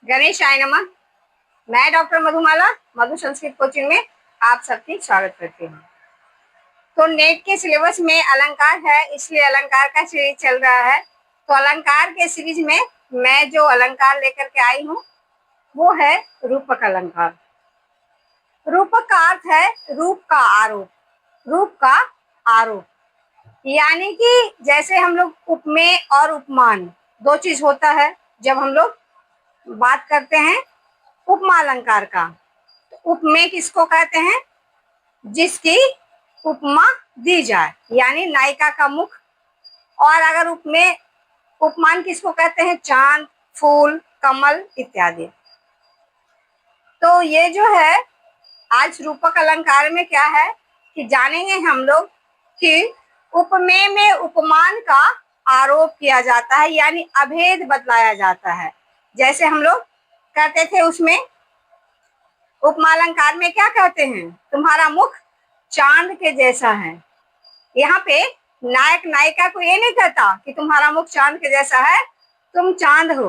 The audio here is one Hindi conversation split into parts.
गणेशाय नमः। मैं डॉक्टर मधुमाला मधु संस्कृत कोचिंग में आप सबकी स्वागत करती हूँ। तो नेट के सिलेबस में अलंकार है, इसलिए अलंकार का सीरीज चल रहा है। तो अलंकार के सीरीज में मैं जो अलंकार लेकर के आई हूँ वो है रूपक अलंकार। रूपक का अर्थ है रूप का आरोप, रूप का आरोप। यानी कि जैसे हम लोग उपमेय और उपमान दो चीज होता है। जब हम लोग बात करते हैं उपमा अलंकार का, तो उपमेय किसको कहते हैं? जिसकी उपमा दी जाए, यानी नायिका का मुख। और अगर उपमेय उपमान किसको कहते हैं? चांद, फूल, कमल इत्यादि। तो ये जो है आज रूपक अलंकार में क्या है कि जानेंगे हम लोग कि उपमेय में उपमान का आरोप किया जाता है, यानी अभेद बतलाया जाता है। जैसे हम लोग कहते थे उसमें उपमा अलंकार में क्या कहते हैं? तुम्हारा मुख चांद के जैसा है। यहाँ पे नायक नायिका को ये नहीं कहता कि तुम्हारा मुख चांद के जैसा है, तुम चांद हो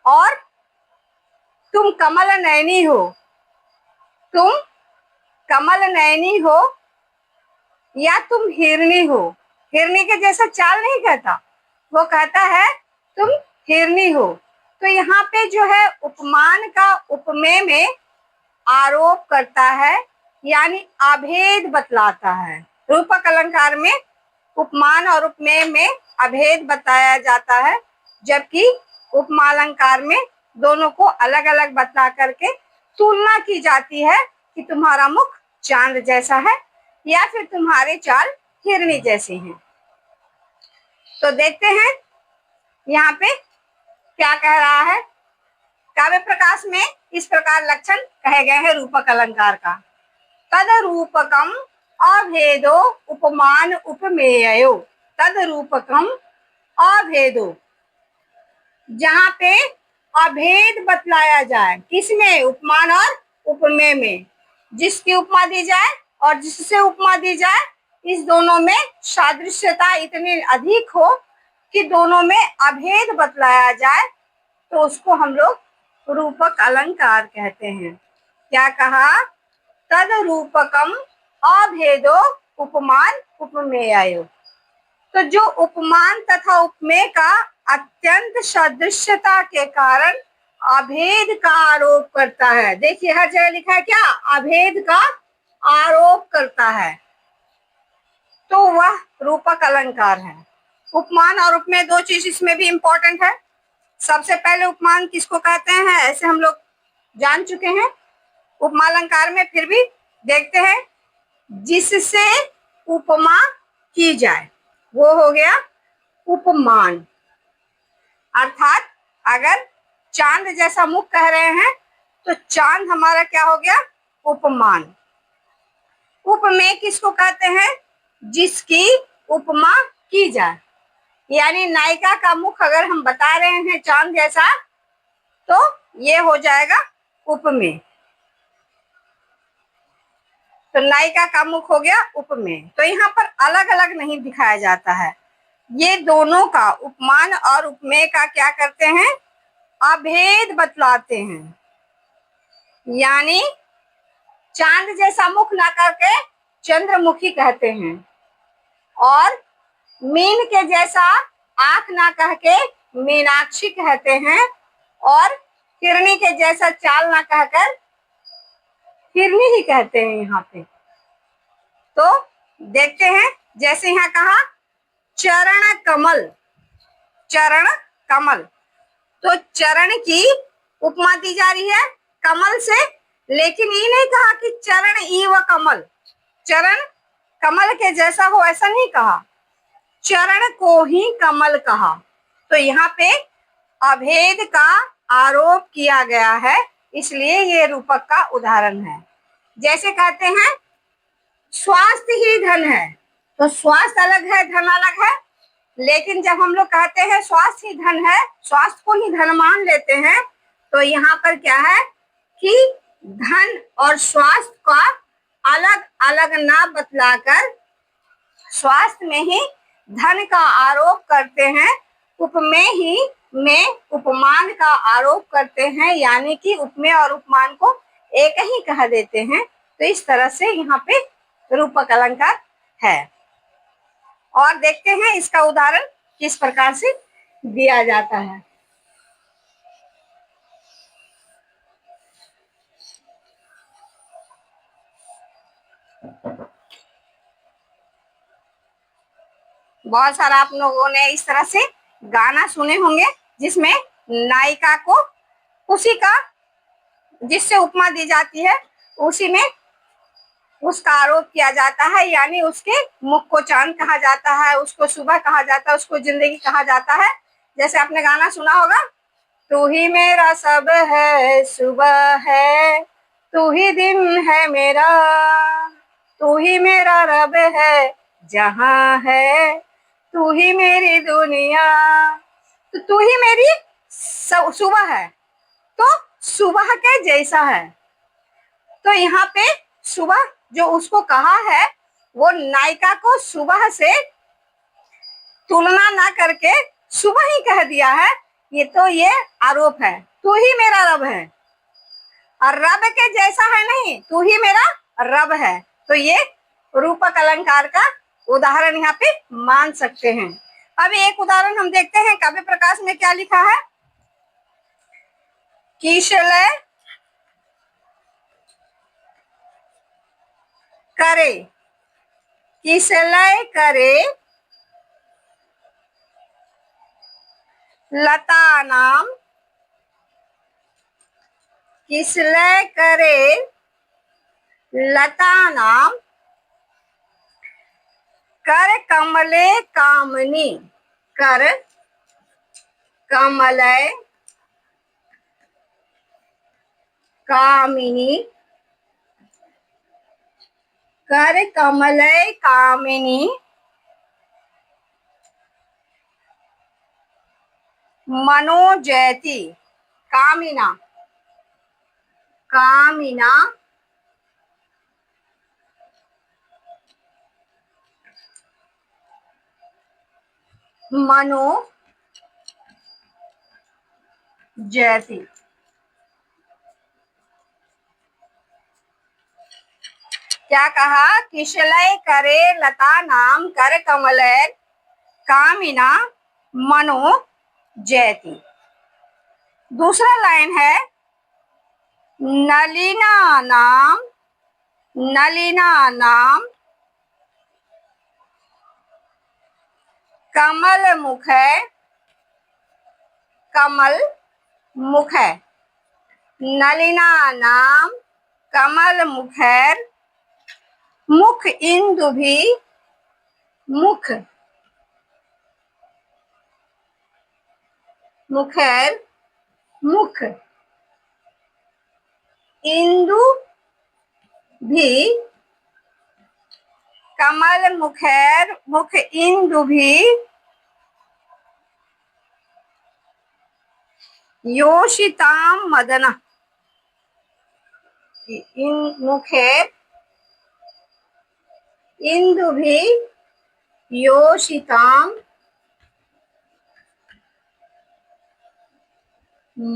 और तुम कमल नयनी हो, तुम कमल नयनी हो या तुम हिरनी हो। हिरनी के जैसा चाल नहीं कहता, वो कहता है तुम हिरनी हो। तो यहाँ पे जो है उपमान का उपमेय में आरोप करता है, यानी अभेद बतलाता है। रूपक अलंकार में उपमान और उपमेय में अभेद बताया जाता है, जबकि उपमा अलंकार में दोनों को अलग अलग बतला करके तुलना की जाती है कि तुम्हारा मुख चांद जैसा है या फिर तुम्हारे चाल हिरनी जैसी हैं। तो देखते हैं यहाँ पे क्या कह रहा है। काव्य प्रकाश में इस प्रकार लक्षण कहे गए हैं रूपक अलंकार का। तद रूपकम अभेदो उपमान उपमेयो। तद रूपकम अभेदो, जहाँ पे अभेद बतलाया जाए, किसमें? उपमान और उपमेय में। जिसकी उपमा दी जाए और जिससे उपमा दी जाए, इस दोनों में सादृश्यता इतनी अधिक हो कि दोनों में अभेद बतलाया जाए, तो उसको हम लोग रूपक अलंकार कहते हैं। क्या कहा? तद रूपकम अभेदो उपमान उपमेयायो। तो जो उपमान तथा उपमेय का अत्यंत सदृश्यता के कारण अभेद का आरोप करता है। देखिए हर जगह लिखा है क्या? अभेद का आरोप करता है, तो वह रूपक अलंकार है। उपमान और उपमेय दो चीज इसमें भी इंपॉर्टेंट है। सबसे पहले उपमान किसको कहते हैं ऐसे हम लोग जान चुके हैं। उपमा अलंकार में फिर भी देखते हैं, जिससे उपमा की जाए वो हो गया उपमान। अर्थात अगर चांद जैसा मुख कह रहे हैं तो चांद हमारा क्या हो गया? उपमान। उपमेय किसको कहते हैं? जिसकी उपमा की जाए, यानी नायिका का मुख अगर हम बता रहे हैं चांद जैसा, तो ये हो जाएगा उपमेय। तो नायिका का मुख हो गया उपमेय। तो यहाँ पर अलग अलग नहीं दिखाया जाता है, ये दोनों का उपमान और उपमेय का क्या करते हैं? अभेद बतलाते हैं। यानी चांद जैसा मुख ना करके चंद्रमुखी कहते हैं, और मीन के जैसा आंख ना कह के मीनाक्षी कहते हैं, और हिरनी के जैसा चाल ना कहकर हिरनी ही कहते हैं यहाँ पे। तो देखते हैं, जैसे यहाँ कहा चरण कमल, चरण कमल, तो चरण की उपमा दी जा रही है कमल से, लेकिन ये नहीं कहा कि चरण इव कमल, चरण कमल के जैसा हो, ऐसा नहीं कहा, चरण को ही कमल कहा। तो यहाँ पे अभेद का आरोप किया गया है, इसलिए ये रूपक का उदाहरण है। जैसे कहते हैं स्वास्थ्य ही धन है, तो स्वास्थ्य अलग है, धन अलग है। लेकिन जब हम लोग कहते हैं स्वास्थ्य ही धन है, स्वास्थ्य को ही धन मान लेते हैं, तो यहाँ पर क्या है कि धन और स्वास्थ्य का अलग अलग ना बतलाकर स्वास्थ्य में ही धन का आरोप करते हैं, उपमेय ही में उपमान का आरोप करते हैं, यानी कि उपमेय और उपमान को एक ही कह देते हैं। तो इस तरह से यहाँ पे रूपक अलंकार है। और देखते हैं इसका उदाहरण किस प्रकार से दिया जाता है। बहुत सारा आप लोगों ने इस तरह से गाना सुने होंगे जिसमें नायिका को उसी का जिससे उपमा दी जाती है उसी में उसका आरोप किया जाता है, यानी उसके मुख को चांद कहा जाता है, उसको सुबह कहा जाता है, उसको जिंदगी कहा जाता है। जैसे आपने गाना सुना होगा, तू ही मेरा सब है, सुबह है, तू ही दिन है मेरा, तू ही मेरा रब है, जहां है, तू ही मेरी दुनिया। तो तू ही मेरी सुबह है, तो सुबह के जैसा है। तो यहाँ पे सुबह जो उसको कहा है वो नायिका को सुबह से तुलना ना करके सुबह ही कह दिया है। ये आरोप है। तू ही मेरा रब है, और रब के जैसा है नहीं, तू ही मेरा रब है। तो ये रूपक अलंकार का उदाहरण यहाँ पे मान सकते हैं। अभी एक उदाहरण हम देखते हैं काव्य प्रकाश में क्या लिखा है। किशलय करे, किशलय करे लता नाम, किशलय करे लता नाम, कर कमले कामनी, कर कमलय कामिनी, कर कमलय कामिनी, मनोजयति, कामिना, कामिना मनो जयति। क्या कहा? किशलय करे लता नाम, कर कमलय कामिना मनो जयति। दूसरा लाइन है नलिना नाम, नलिना नाम कमल मुख है, कमल मुख है, नलिना नाम कमल मुखैर, मुख इंदु भी, मुख मुखैर, मुख इंदु भी, कमल मुखैर, मुख इंदु भी, योषिताम मदना, मुखैर इंदु भी योषिताम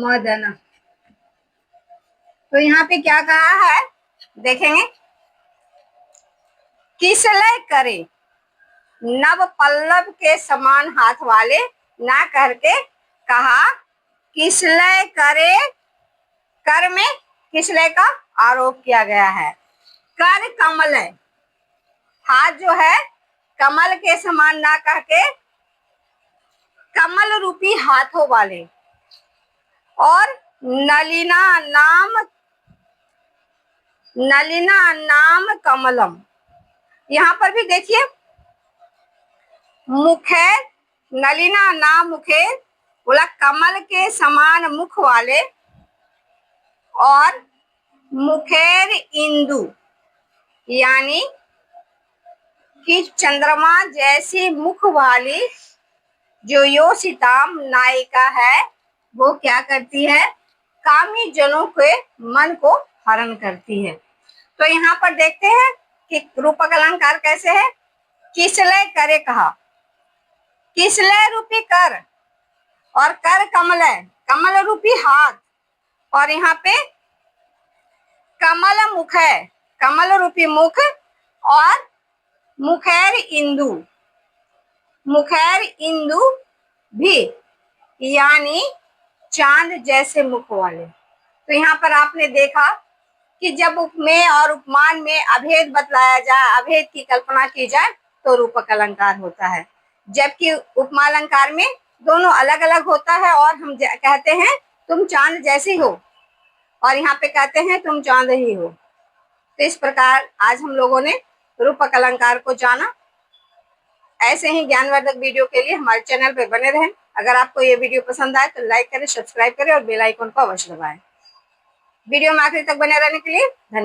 मदना। तो यहाँ पे क्या कहा है देखेंगे। किसलय करे, नव पल्लव के समान हाथ वाले ना करके कहा किसलय करे। कर में किसलय का आरोप किया गया है। कर कमलय, हाथ जो है कमल के समान ना कह के कमल रूपी हाथों वाले, और नलिना नाम, नलिना नाम कमलम। यहाँ पर भी देखिए मुखे, नलिना नाम मुखे बोला कमल के समान मुख वाले, और मुखेर इंदु यानी कि चंद्रमा जैसी मुख वाली जो योषिताम नायिका है वो क्या करती है, कामी जनों के मन को हरण करती है। तो यहाँ पर देखते हैं कि रूपक अलंकार कैसे है। किसलय करे कहा, किसलय रूपी कर और कर कमल है, कमल रूपी हाथ, और यहाँ पे कमल मुख है, कमल रूपी मुख, और मुखैर इंदु, मुखैर इंदु भी, यानी चांद जैसे मुख वाले। तो यहाँ पर आपने देखा कि जब उपमेय और उपमान में अभेद बतलाया जाए, अभेद की कल्पना की जाए तो रूपक अलंकार होता है, जबकि उपमा अलंकार में दोनों अलग अलग होता है और हम कहते हैं तुम चांद जैसी हो, और यहाँ पे कहते हैं तुम चांद ही हो। तो इस प्रकार आज हम लोगों ने रूपक अलंकार को जाना। ऐसे ही ज्ञानवर्धक वीडियो के लिए हमारे चैनल पर बने रहें। अगर आपको ये वीडियो पसंद आए तो लाइक करें, सब्सक्राइब करें और बेल आइकन को अवश्य दबाएं। वीडियो में आखिर तक बने रहने के लिए धन्यवाद।